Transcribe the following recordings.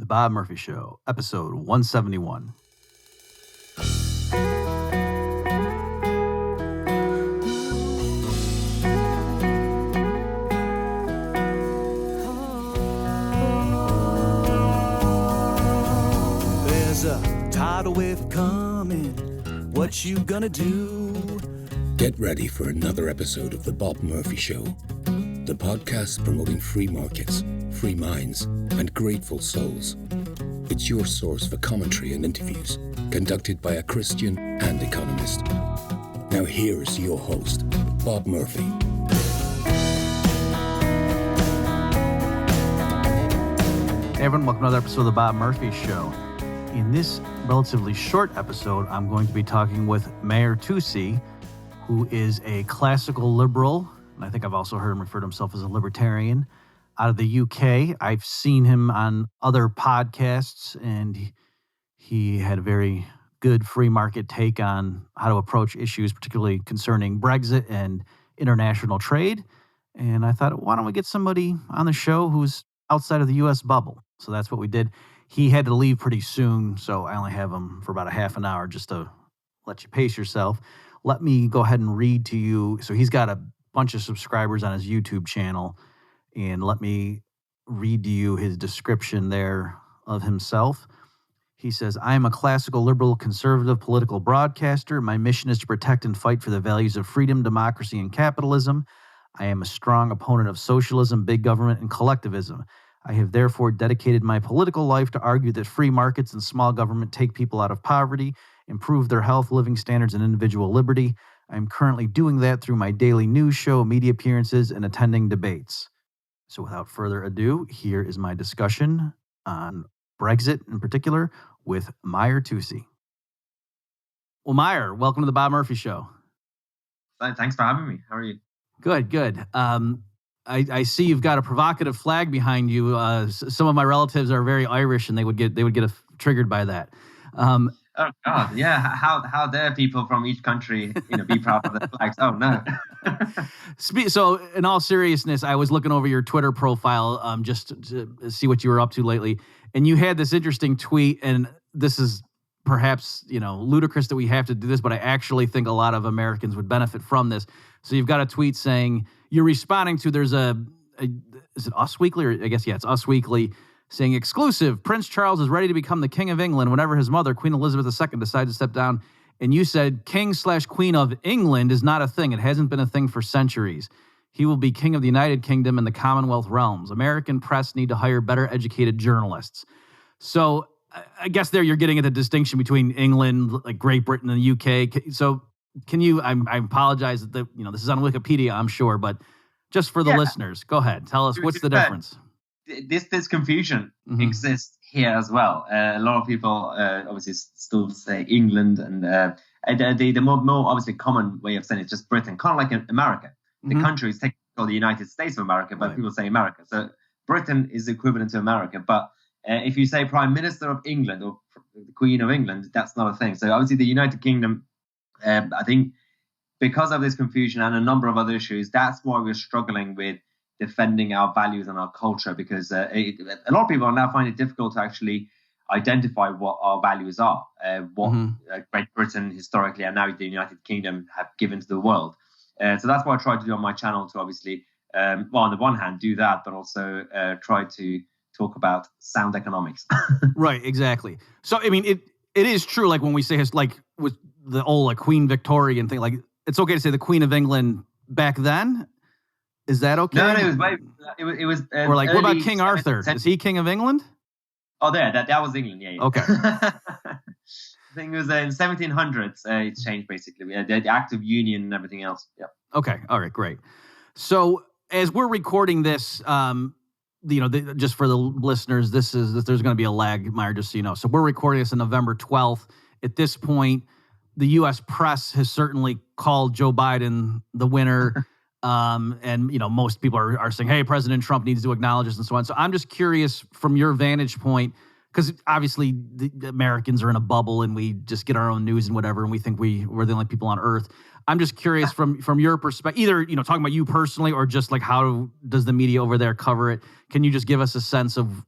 The Bob Murphy Show, episode 171. There's a tidal wave coming. What you gonna do? Get ready for another episode of The Bob Murphy Show, the podcast promoting free markets, free minds, and grateful souls. It's your source for commentary and interviews, conducted by a Christian and economist. Now here's your host, Bob Murphy. Hey everyone, welcome to another episode of The Bob Murphy Show. In this relatively short episode, I'm going to be talking with Mahyar Tousi, who is a classical liberal, and I think I've also heard him refer to himself as a libertarian, out of the UK. I've seen him on other podcasts, and he had a very good free market take on how to approach issues, particularly concerning Brexit and international trade. And I thought, why don't we get somebody on the show who's outside of the U.S. bubble? So that's what we did. He had to leave pretty soon, so I only have him for about a half an hour just to let you pace yourself. Let me go ahead and read to you. So he's got a bunch of subscribers on his YouTube channel, and let me read to you his description there of himself. He says, I am a classical liberal conservative political broadcaster. My mission is to protect and fight for the values of freedom, democracy, and capitalism. I am a strong opponent of socialism, big government, and collectivism. I have therefore dedicated my political life to argue that free markets and small government take people out of poverty, improve their health, living standards, and individual liberty. I am currently doing that through my daily news show, media appearances, and attending debates. So without further ado, here is my discussion on Brexit in particular with Mahyar Tousi. Well, Mahyar, welcome to the Bob Murphy Show. Thanks for having me. How are you? Good. I see you've got a provocative flag behind you. Some of my relatives are very Irish, and they would get triggered by that. Oh God, yeah. How dare people from each country, be proud of their flags? Oh no. So, in all seriousness, I was looking over your Twitter profile just to see what you were up to lately, and you had this interesting tweet. And this is perhaps ludicrous that we have to do this, but I actually think a lot of Americans would benefit from this. So, you've got a tweet saying you're responding to is it Us Weekly, or I guess it's Us Weekly, saying exclusive, Prince Charles is ready to become the King of England whenever his mother, Queen Elizabeth II, decides to step down. And you said King/Queen of England is not a thing. It hasn't been a thing for centuries. He will be King of the United Kingdom and the Commonwealth realms. American press need to hire better educated journalists. So I guess there you're getting at the distinction between England, like Great Britain, and the UK. So can you, I apologize that this is on Wikipedia, I'm sure, but just for the listeners, go ahead. Tell us, what's the difference? This confusion exists here as well. A lot of people obviously still say England, and the more obviously common way of saying it is just Britain, kind of like in America. The country is technically called the United States of America, but people say America. So Britain is equivalent to America. But if you say Prime Minister of England or the Queen of England, that's not a thing. So obviously the United Kingdom, I think because of this confusion and a number of other issues, that's why we're struggling with defending our values and our culture, because a lot of people now find it difficult to actually identify what our values are, what Great Britain historically and now the United Kingdom have given to the world. So that's what I try to do on my channel, to obviously, on the one hand, do that, but also try to talk about sound economics. Right, exactly. So, I mean, it is true, like when we say, like with the old Queen Victoria and thing, like it's okay to say the Queen of England back then. Is that okay? No, it was. Or like, what about King Arthur? Is he King of England? Oh, that was England. Yeah. Okay. I think it was in 1700s. It changed basically. We had the Act of Union and everything else. Yeah. Okay. All right. Great. So as we're recording this, just for the listeners, there's going to be a lag, Mahyar, just so you know. So we're recording this on November 12th. At this point, the U.S. press has certainly called Joe Biden the winner. And most people are saying, hey, President Trump needs to acknowledge this and so on. So I'm just curious, from your vantage point, because obviously the Americans are in a bubble and we just get our own news and whatever, and we think we're the only people on earth. I'm just curious from your perspective, either, talking about you personally or just like how does the media over there cover it? Can you just give us a sense of,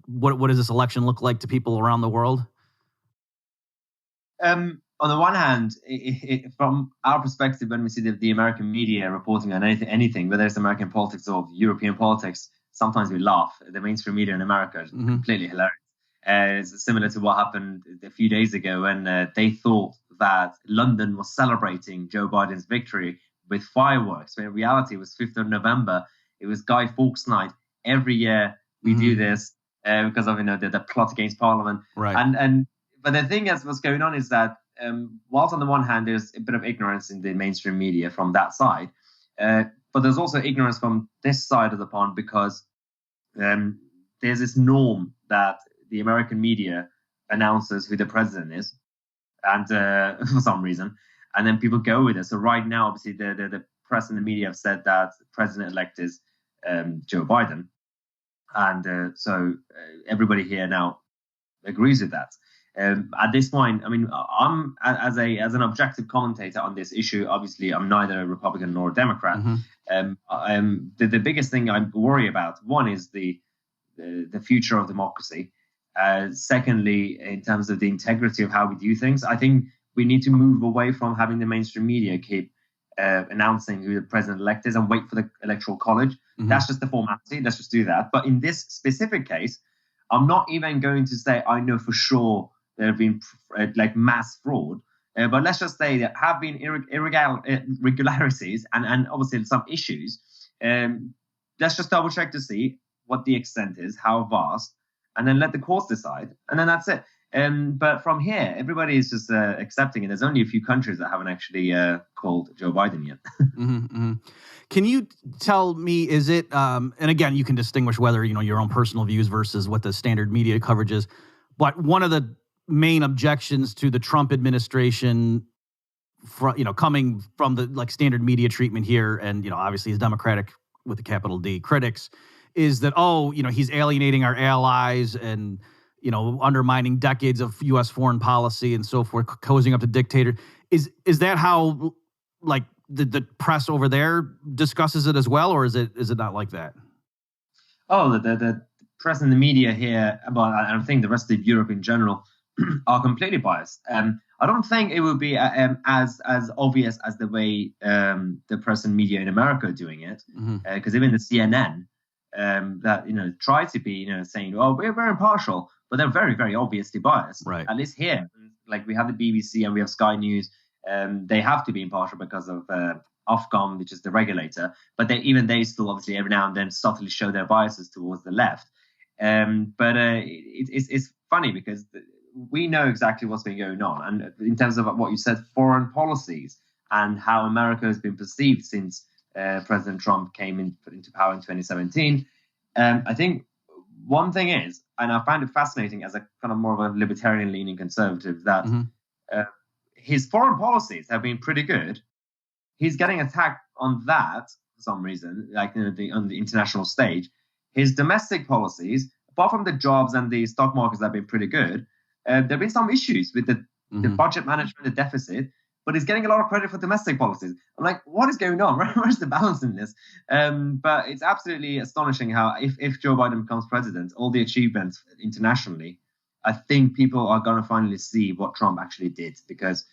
what does this election look like to people around the world? On the one hand, from our perspective, when we see the American media reporting on anything, whether it's American politics or European politics, sometimes we laugh. The mainstream media in America is completely hilarious. It's similar to what happened a few days ago when they thought that London was celebrating Joe Biden's victory with fireworks, when in reality it was 5th of November. It was Guy Fawkes Night. Every year we do this because of the plot against Parliament. Right. But the thing is, what's going on is that whilst on the one hand there's a bit of ignorance in the mainstream media from that side, but there's also ignorance from this side of the pond because there's this norm that the American media announces who the president is, and for some reason, and then people go with it. So right now, obviously, the press and the media have said that president-elect is Joe Biden, and so everybody here now agrees with that. At this point, I mean, I'm as an objective commentator on this issue. Obviously, I'm neither a Republican nor a Democrat. The biggest thing I worry about, one, is the future of democracy. Secondly, in terms of the integrity of how we do things, I think we need to move away from having the mainstream media keep announcing who the president-elect is and wait for the Electoral College. That's just the formality. Let's just do that. But in this specific case, I'm not even going to say I know for sure there have been like mass fraud. But let's just say there have been irregularities and obviously some issues. Let's just double check to see what the extent is, how vast, and then let the courts decide. And then that's it. But from here, everybody is just accepting it. There's only a few countries that haven't actually called Joe Biden yet. Can you tell me, is it, and again, you can distinguish whether, your own personal views versus what the standard media coverage is, but one of the main objections to the Trump administration, coming from the like standard media treatment here, and, obviously his Democratic with a capital D critics, is that, he's alienating our allies and, undermining decades of U.S. foreign policy and so forth, cozying up to dictator. Is that how, like, the press over there discusses it as well, or is it not like that? Oh, the press and the media here, but I think the rest of Europe in general, are completely biased. I don't think it would be as obvious as the way the press and media in America are doing it, because even the CNN that try to be saying, "Oh, we're impartial," but they're very, very obviously biased. Right. At least here, like we have the BBC and we have Sky News. They have to be impartial because of Ofcom, which is the regulator. But they still obviously every now and then subtly show their biases towards the left. But it's funny because we know exactly what's been going on. And in terms of what you said, foreign policies and how America has been perceived since President Trump came into power in 2017, I think one thing is, and I find it fascinating as a kind of more of a libertarian-leaning conservative, that his foreign policies have been pretty good. He's getting attacked on that for some reason, like on the international stage. His domestic policies, apart from the jobs and the stock markets that have been pretty good, there have been some issues with the budget management, the deficit, but he's getting a lot of credit for domestic policies. I'm like, what is going on? Where's the balance in this? But it's absolutely astonishing how if Joe Biden becomes president, all the achievements internationally, I think people are going to finally see what Trump actually did, because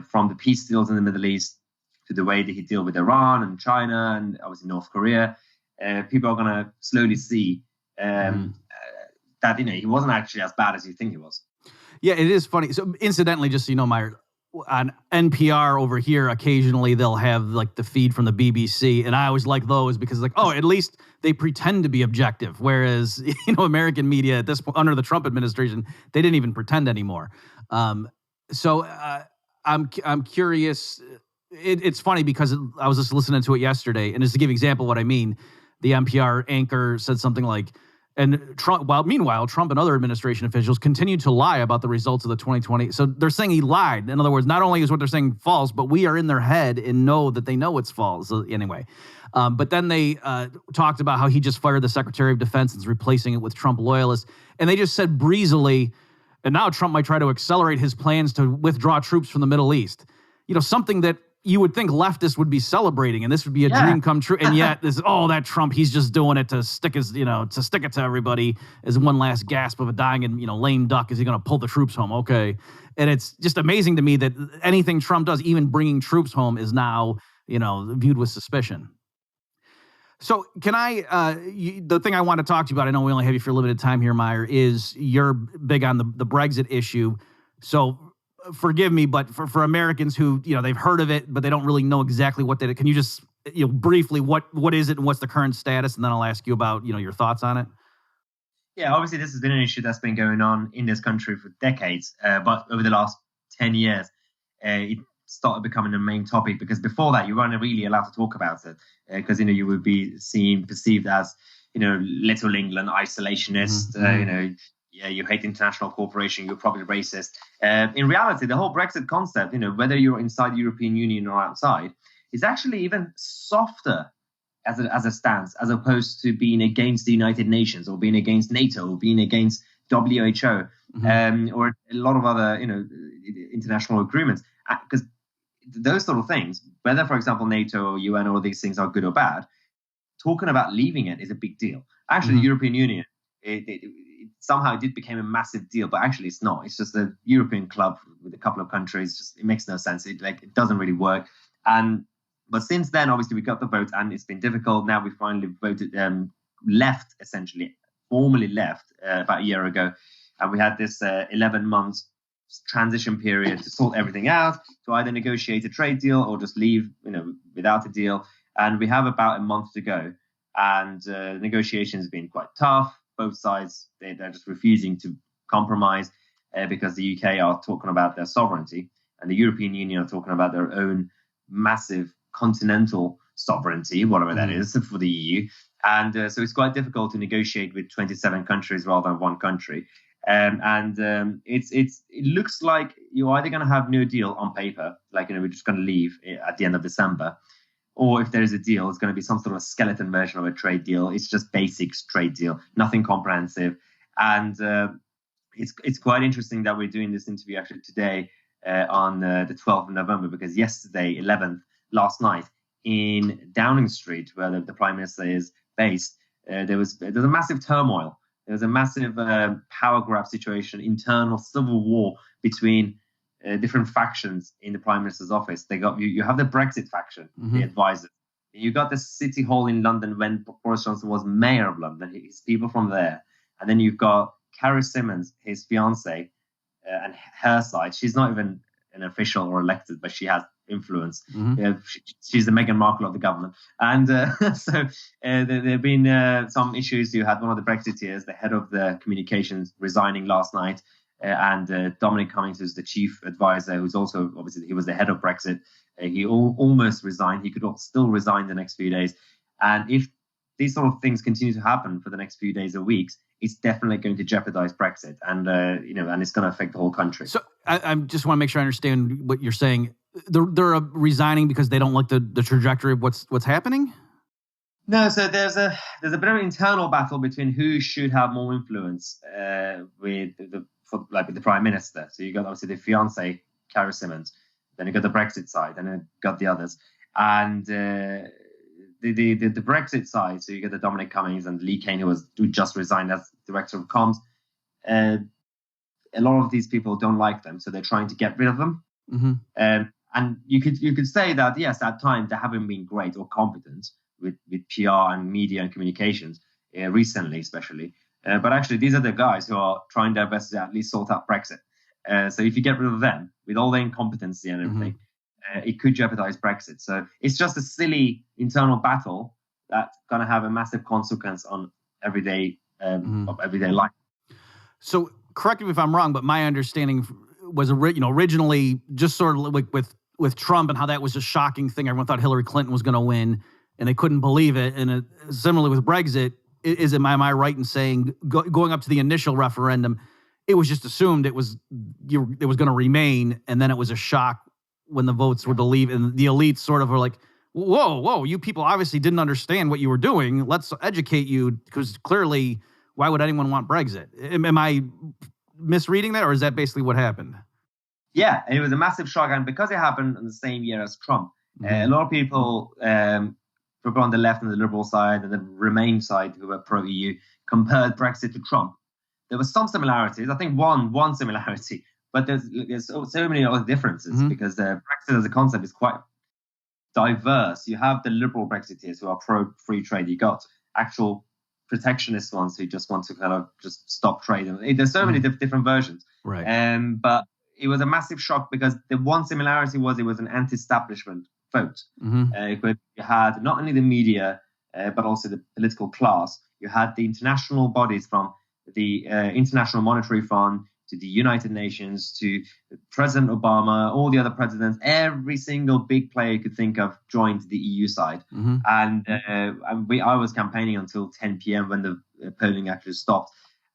from the peace deals in the Middle East to the way that he dealt with Iran and China and obviously North Korea, people are going to slowly see that he wasn't actually as bad as you think he was. Yeah, it is funny. So incidentally, just so you know, Mahyar, on NPR over here, occasionally they'll have like the feed from the BBC, and I always like those because like, oh, at least they pretend to be objective. Whereas American media at this point, under the Trump administration, they didn't even pretend anymore. So I'm curious. It's funny because I was just listening to it yesterday, and just to give an example of what I mean, the NPR anchor said something like, And meanwhile, Trump and other administration officials continue to lie about the results of the 2020. So they're saying he lied. In other words, not only is what they're saying false, but we are in their head and know that they know it's false. So anyway, but then they talked about how he just fired the Secretary of Defense and is replacing it with Trump loyalists. And they just said breezily, and now Trump might try to accelerate his plans to withdraw troops from the Middle East. Something that you would think leftists would be celebrating, and this would be a dream come true. And yet, that Trump, he's just doing it to stick it to everybody as one last gasp of a dying and lame duck. Is he going to pull the troops home? Okay, and it's just amazing to me that anything Trump does, even bringing troops home, is now viewed with suspicion. So can the thing I want to talk to you about, I know we only have you for a limited time here, Mahyar, is you're big on the Brexit issue. So forgive me, but for Americans who, they've heard of it, but they don't really know exactly what can you just, briefly, what is it and what's the current status? And then I'll ask you about, your thoughts on it. Yeah, obviously this has been an issue that's been going on in this country for decades. But over the last 10 years, it started becoming a main topic, because before that you weren't really allowed to talk about it, because you would be perceived as little England, isolationist, you hate international cooperation, you're probably racist. In reality, the whole Brexit concept, whether you're inside the European Union or outside, is actually even softer as a stance, as opposed to being against the United Nations or being against NATO or being against WHO, or a lot of other international agreements. Because those sort of things, whether, for example, NATO or UN or these things are good or bad, talking about leaving it is a big deal. Actually, the European Union, it somehow did become a massive deal, but actually it's not. It's just a European club with a couple of countries. It makes no sense. It doesn't really work. But since then, obviously, we got the vote, and it's been difficult. Now we finally voted, left, essentially, formally left about a year ago. And we had this 11 months transition period to sort everything out, to either negotiate a trade deal or just leave, without a deal. And we have about a month to go. And negotiations have been quite tough. Both sides, they're just refusing to compromise because the UK are talking about their sovereignty, and the European Union are talking about their own massive continental sovereignty, whatever that is, for the EU. And so it's quite difficult to negotiate with 27 countries rather than one country. It looks like you're either going to have no deal on paper, like, we're just going to leave at the end of December, or if there is a deal, it's going to be some sort of skeleton version of a trade deal. It's just basics trade deal, nothing comprehensive. And it's quite interesting that we're doing this interview actually today on the 12th of November, because yesterday, 11th, last night, in Downing Street, where the Prime Minister is based, there was a massive turmoil. There was a massive power grab situation, internal civil war between different factions in the Prime Minister's office. You have the Brexit faction, the advisors. You got the City Hall in London when Boris Johnson was Mayor of London, his people from there. And then you've got Carrie Symonds, his fiancée, and her side. She's not even an official or elected, but she has influence. She's the Meghan Markle of the government. And so there have been some issues. You had one of the Brexiteers, the head of the communications, resigning last night. And Dominic Cummings, who's the chief advisor, who's also, obviously, he was the head of Brexit. He almost resigned. He could still resign the next few days. And if these sort of things continue to happen for the next few days or weeks, it's definitely going to jeopardize Brexit, and and it's going to affect the whole country. So I just want to make sure I understand what you're saying. They're resigning because they don't like the trajectory of what's happening? No, so there's a bit of an internal battle between who should have more influence with the Prime Minister. So you got obviously the fiancée, Carrie Symonds, then you got the Brexit side, and then you got the others. And the Brexit side, so you get the Dominic Cummings and Lee Kane, who just resigned as director of comms. A lot of these people don't like them, so they're trying to get rid of them. And you could say that, yes, at times they haven't been great or competent with PR and media and communications, recently especially. But actually, these are the guys who are trying their best to at least sort out Brexit. So if you get rid of them, with all their incompetency and everything, it could jeopardize Brexit. So it's just a silly internal battle that's going to have a massive consequence on everyday life. So correct me if I'm wrong, but my understanding was originally just sort of like with Trump and how that was a shocking thing. Everyone thought Hillary Clinton was going to win, and they couldn't believe it. And similarly with Brexit, am I right in saying going up to the initial referendum, it was just assumed it was going to remain, and then it was a shock when the votes were to leave, and the elites sort of were like, whoa, you people obviously didn't understand what you were doing. Let's educate you, because clearly, why would anyone want Brexit? Am I misreading that, or is that basically what happened? Yeah, and it was a massive shock, and because it happened in the same year as Trump, a lot of people, on the left and the Liberal side and the Remain side who were pro-EU, compared Brexit to Trump. There were some similarities. I think one similarity, but there's so many other differences because Brexit as a concept is quite diverse. You have the liberal Brexiteers who are pro-free trade. You got actual protectionist ones who just want to kind of just stop trade. And there's so many different versions. Right. But it was a massive shock because the one similarity was it was an anti-establishment vote. You had not only the media, but also the political class. You had the international bodies from the International Monetary Fund to the United Nations to President Obama, all the other presidents, every single big player you could think of joined the EU side. And I was campaigning until 10 p.m. when the polling actually stopped.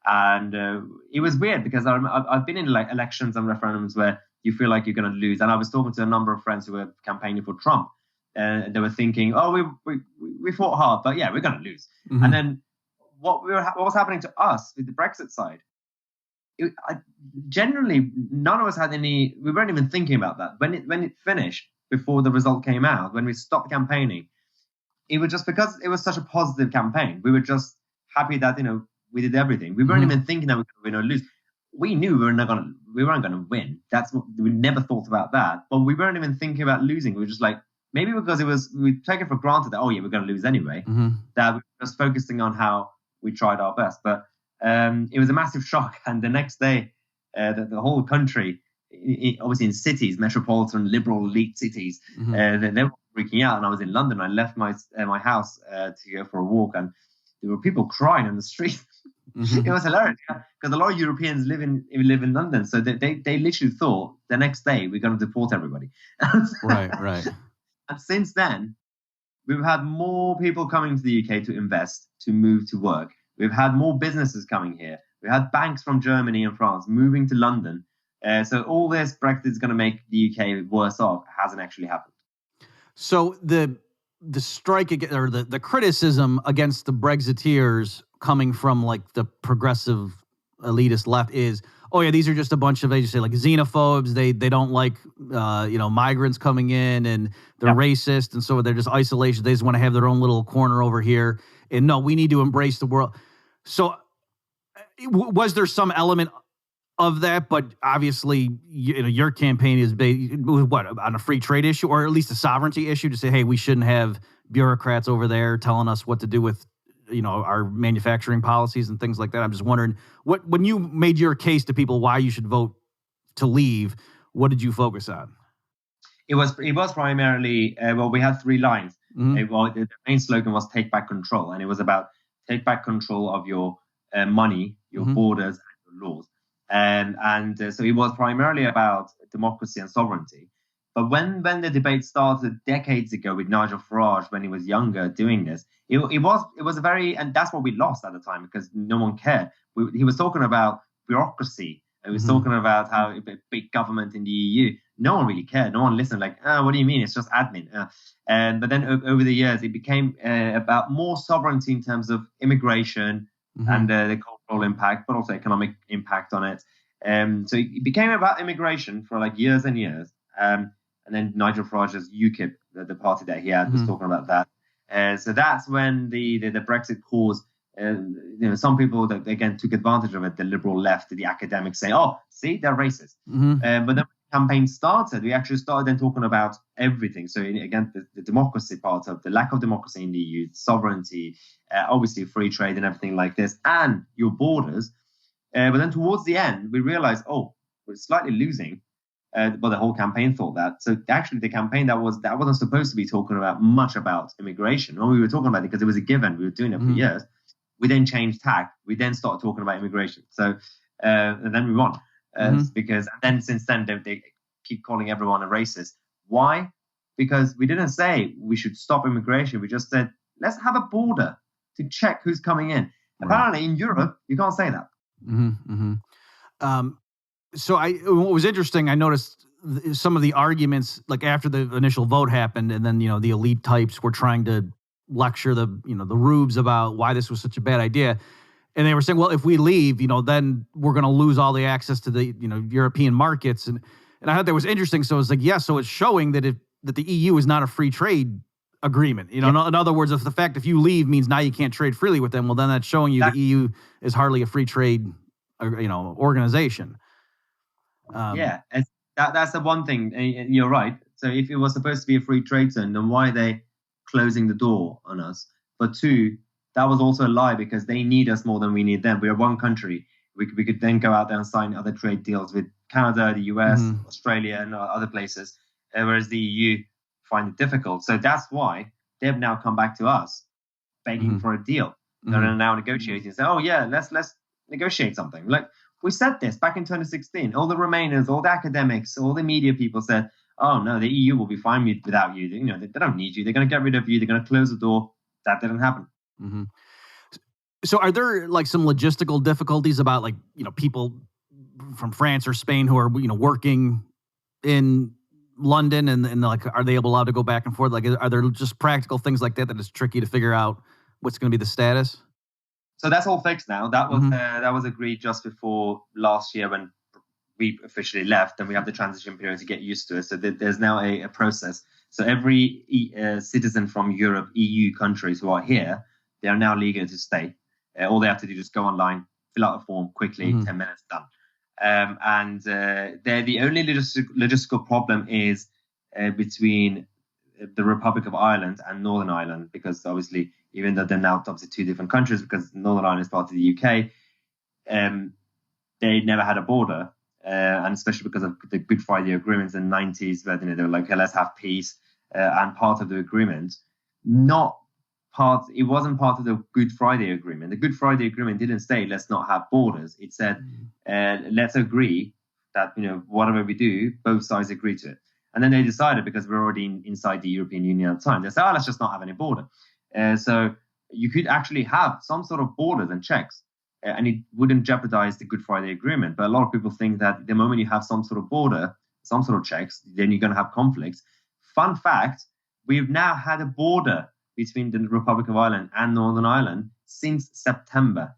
And it was weird because I've been in like elections and referendums where you feel like you're going to lose. And I was talking to a number of friends who were campaigning for Trump. And they were thinking, oh, we fought hard, but yeah, we're going to lose. And then what was happening to us with the Brexit side? Generally, none of us had any. We weren't even thinking about that when it finished before the result came out. When we stopped campaigning, it was just because it was such a positive campaign. We were just happy that we did everything. We weren't even thinking that we were going to lose. We knew we weren't going to win. We never thought about that. But we weren't even thinking about losing. We were just like, maybe because we take it for granted that we're going to lose anyway. That we were just focusing on how we tried our best. But it was a massive shock. And the next day, the whole country, obviously in cities, metropolitan, liberal, elite cities, they were freaking out. And I was in London. I left my house to go for a walk, and there were people crying on the street. It was hilarious because a lot of Europeans live in London, so they literally thought the next day we're going to deport everybody. Right. And since then, we've had more people coming to the UK to invest, to move to work. We've had more businesses coming here. We had banks from Germany and France moving to London. So all this Brexit is going to make the UK worse off hasn't actually happened. So the strike or the criticism against the Brexiteers coming from like the progressive elitist left is, oh yeah, these are just a bunch of, they just say like xenophobes. They don't like migrants coming in, and they're racist, and so they're just isolation. They just want to have their own little corner over here. And no, we need to embrace the world. So was there some element of that? But obviously, your campaign is based on a free trade issue, or at least a sovereignty issue, to say, hey, we shouldn't have bureaucrats over there telling us what to do with our manufacturing policies and things like that. I'm just wondering, when you made your case to people why you should vote to leave, what did you focus on? It was primarily, we had three lines. The main slogan was "Take back control," and it was about take back control of your money, your borders, and your laws. And so it was primarily about democracy and sovereignty. But when the debate started decades ago with Nigel Farage, when he was younger doing this, it was a very, and that's what we lost at the time because no one cared. He was talking about bureaucracy. He was talking about how big government in the EU. No one really cared. No one listened. Like, what do you mean? It's just admin. But then over the years, it became about more sovereignty in terms of immigration and the cultural impact, but also economic impact on it. So it became about immigration for like years and years. And then Nigel Farage's UKIP, the party that he had, was talking about that. So that's when the Brexit cause, some people that again took advantage of it. The liberal left, the academics say, "Oh, see, they're racist." But then when the campaign started, we actually started then talking about everything. So again, the democracy part of the lack of democracy in the EU, sovereignty, obviously free trade and everything like this, and your borders. But then towards the end, we realized, we're slightly losing. But the whole campaign thought that. So actually, the campaign that wasn't supposed to be talking about much about immigration. When we were talking about it because it was a given, we were doing it for years. We then changed tack. We then started talking about immigration. So and then we won because then since then they keep calling everyone a racist. Why? Because we didn't say we should stop immigration. We just said let's have a border to check who's coming in. Right. Apparently, in Europe, you can't say that. So what was interesting, I noticed some of the arguments, like after the initial vote happened, and then, the elite types were trying to lecture the rubes about why this was such a bad idea. And they were saying, well, if we leave, then we're going to lose all the access to the, European markets. And I thought that was interesting. So it's like, yeah, so it's showing that that the EU is not a free trade agreement. In other words, if the fact if you leave means now you can't trade freely with them, well, then that's showing you the EU is hardly a free trade, organization. And that's the one thing. And you're right. So if it was supposed to be a free trade zone, then why are they closing the door on us? But two, that was also a lie, because they need us more than we need them. We are one country. We could then go out there and sign other trade deals with Canada, the US, Australia, and other places, whereas the EU find it difficult. So that's why they've now come back to us begging for a deal. They're now negotiating and say, oh, yeah, let's negotiate something. Like we said this back in 2016. All the Remainers, all the academics, all the media people said, oh, no, the EU will be fine without you. They don't need you. They're going to get rid of you. They're going to close the door. That didn't happen. So are there like some logistical difficulties about like, people from France or Spain who are, working in London and like, are they allowed to go back and forth? Like, are there just practical things like that is tricky to figure out what's going to be the status? So that's all fixed now. That was agreed just before last year when we officially left, and we have the transition period to get used to it. So there's now a process. So every citizen from Europe, EU countries who are here, they are now legal to stay. All they have to do is just go online, fill out a form quickly, 10 minutes, done. And the only logistical problem is between the Republic of Ireland and Northern Ireland, because obviously, even though they're now obviously two different countries, because Northern Ireland is part of the UK, they never had a border. And especially because of the Good Friday Agreement in the 90s, where they were like, okay, let's have peace. And part of the agreement, it wasn't part of the Good Friday Agreement. The Good Friday Agreement didn't say let's not have borders. It said let's agree that whatever we do, both sides agree to it. And then they decided, because we're already inside the European Union at the time, they said, let's just not have any border. So you could actually have some sort of borders and checks, and it wouldn't jeopardize the Good Friday Agreement. But a lot of people think that the moment you have some sort of border, some sort of checks, then you're going to have conflicts. Fun fact, we've now had a border between the Republic of Ireland and Northern Ireland since September.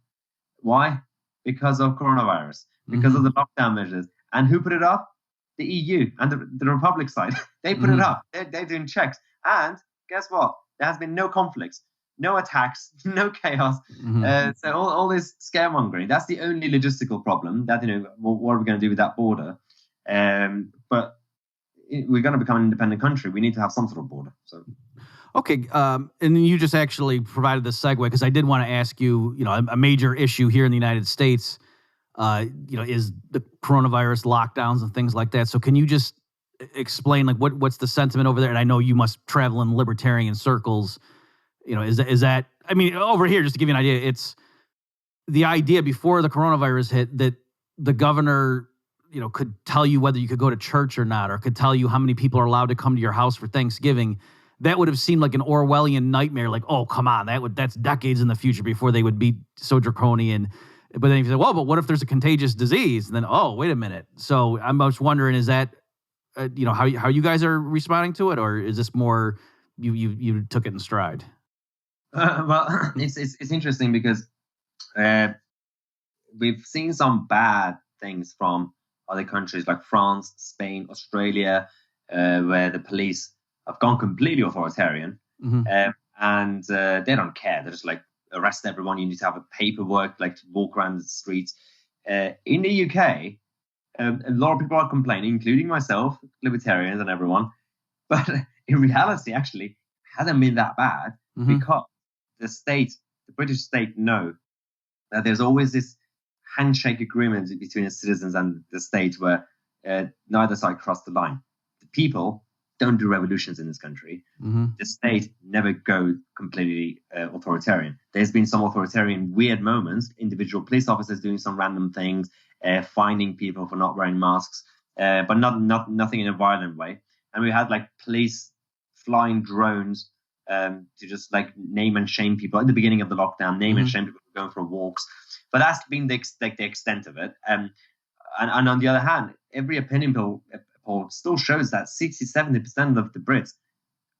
Why? Because of coronavirus, because of the lockdown measures. And who put it up? The EU and the Republic side. They put it up. They're doing checks. And guess what? There has been no conflicts, no attacks, no chaos. So all this scaremongering, that's the only logistical problem that, what are we going to do with that border? But we're going to become an independent country. We need to have some sort of border. So. Okay, and then you just actually provided the segue, because I did want to ask you, a major issue here in the United States, is the coronavirus lockdowns and things like that. So can you just explain, like, what's the sentiment over there? And I know you must travel in libertarian circles. Is that? I mean, over here, just to give you an idea, it's the idea before the coronavirus hit that the governor, could tell you whether you could go to church or not, or could tell you how many people are allowed to come to your house for Thanksgiving. That would have seemed like an Orwellian nightmare. Like, oh, come on, that's decades in the future before they would be so draconian. But then you say, well, but what if there's a contagious disease? And then, oh, wait a minute. So I'm just wondering, is that, how you guys are responding to it, or is this more you took it in stride? Well, it's interesting because we've seen some bad things from other countries like France, Spain, Australia, where the police have gone completely authoritarian, and they don't care. They're just like, arrest everyone. You need to have a paperwork, like to walk around the streets. In the UK, a lot of people are complaining, including myself, libertarians and everyone. But in reality, actually, it hasn't been that bad because the British state, know that there's always this handshake agreement between the citizens and the state where neither side cross the line. The people don't do revolutions in this country. The state never goes completely authoritarian. There's been some authoritarian weird moments, individual police officers doing some random things, finding people for not wearing masks, but nothing in a violent way. And we had like police flying drones to just like name and shame people at the beginning of the lockdown, name and shame people going for walks. But that's been the extent of it. And on the other hand, every opinion poll still shows that 60-70% of the Brits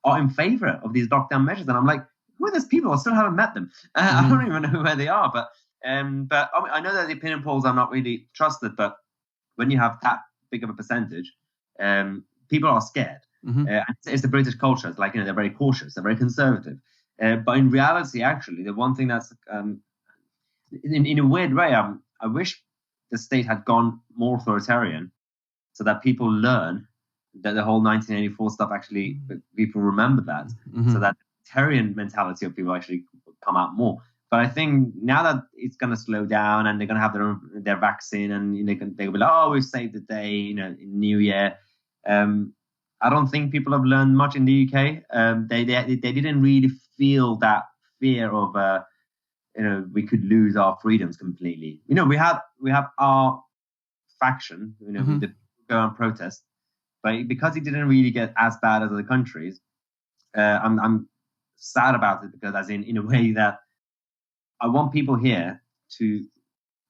are in favor of these lockdown measures. And I'm like, who are these people? I still haven't met them. I don't even know where they are. But I mean, I know that the opinion polls are not really trusted. But when you have that big of a percentage, people are scared. It's the British culture. It's like, they're very cautious. They're very conservative. But in reality, actually, the one thing that's in a weird way, I wish the state had gone more authoritarian, so that people learn that the whole 1984 stuff actually, people remember that, so that the authoritarian mentality of people actually come out more. But I think now that it's going to slow down and they're going to have their vaccine, and they'll be like, oh, we've saved the day, in New Year. I don't think people have learned much in the UK. They didn't really feel that fear of we could lose our freedoms completely. We have our faction, who go and protest, but because it didn't really get as bad as other countries, I'm sad about it, because as in a way that I want people here to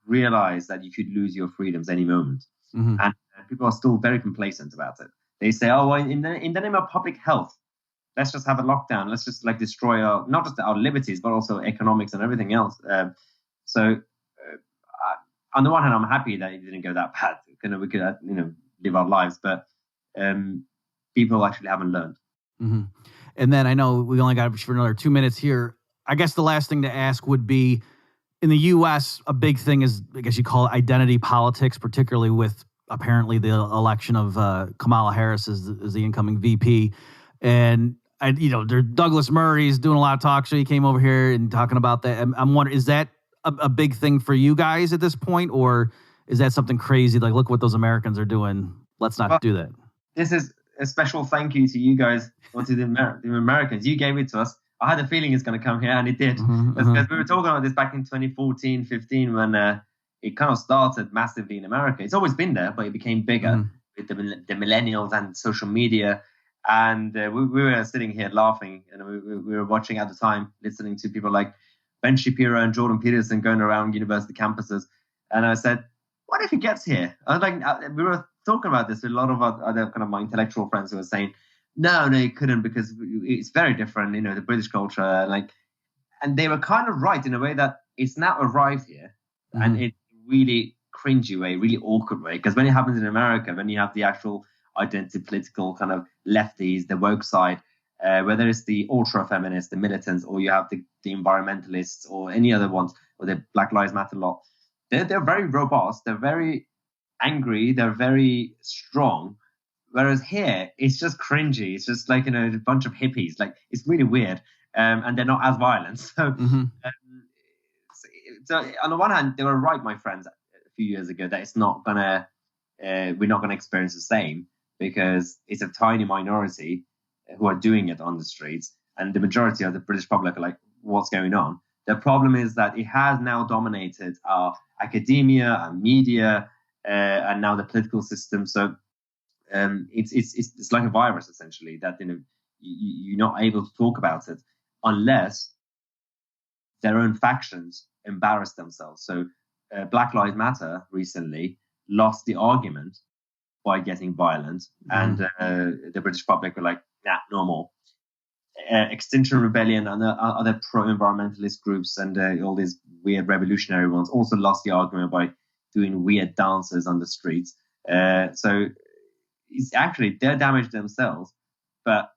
realize that you could lose your freedoms any moment, and people are still very complacent about it. They say, oh, well, in the name of public health, let's just have a lockdown. Let's just destroy not just our liberties, but also economics and everything else. So on the one hand, I'm happy that it didn't go that bad. We could live our lives, but people actually haven't learned. And then I know we only got for another 2 minutes here. I guess the last thing to ask would be, in the U.S., a big thing is, I guess you call it identity politics, particularly with apparently the election of Kamala Harris as the incoming VP. And Douglas Murray's doing a lot of talk show. He came over here and talking about that. I'm wondering, is that a big thing for you guys at this point, or is that something crazy? Like, look what those Americans are doing. Let's not do that. This is a special thank you to you guys, or to the Americans. You gave it to us. I had a feeling it's going to come here, and it did. Because we were talking about this back in 2014, 15, when it kind of started massively in America. It's always been there, but it became bigger with the millennials and social media. And we were sitting here laughing, and we were watching at the time, listening to people like Ben Shapiro and Jordan Peterson going around university campuses. And I said, what if he gets here? I was like, we were talking about this with a lot of other kind of my intellectual friends who were saying, no, he couldn't, because it's very different, the British culture. And they were kind of right in a way that it's now arrived here, and it's really cringy way, really awkward way. Because when it happens in America, when you have the actual identity political kind of lefties, the woke side, whether it's the ultra feminists, the militants, or you have the environmentalists, or any other ones, or the Black Lives Matter lot, they're very robust, they're very angry, they're very strong. Whereas here, it's just cringy. It's just like, a bunch of hippies. Like, it's really weird. And they're not as violent. So, so on the one hand, they were right, my friends, a few years ago, that it's not gonna, we're not gonna experience the same, because it's a tiny minority who are doing it on the streets, and the majority of the British public are like, what's going on? The problem is that it has now dominated our academia and media, and now the political system. So it's like a virus, essentially, that you're not able to talk about it unless their own factions embarrass themselves. So Black Lives Matter recently lost the argument by getting violent, and the British public were like, nah, no more. Extinction Rebellion and other pro-environmentalist groups and all these weird revolutionary ones also lost the argument by doing weird dances on the streets. So it's actually, they're damaged themselves, but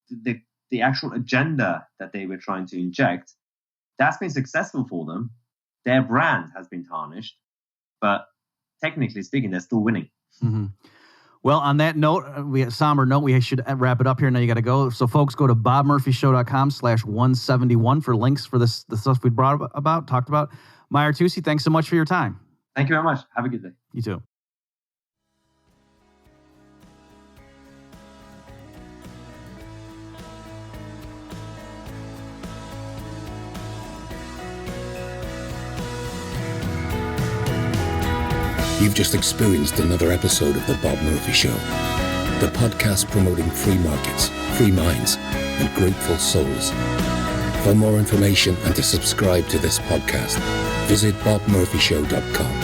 the actual agenda that they were trying to inject, that's been successful for them. Their brand has been tarnished, but technically speaking, they're still winning. Well, on that note, somber note, we should wrap it up here. Now you got to go. So folks, go to bobmurphyshow.com/171 for links for the stuff we talked about. Mahyar Tousi, thanks so much for your time. Thank you very much. Have a good day. You too. You've just experienced another episode of The Bob Murphy Show. the podcast promoting free markets, free minds, and grateful souls. For more information and to subscribe to this podcast, visit bobmurphyshow.com.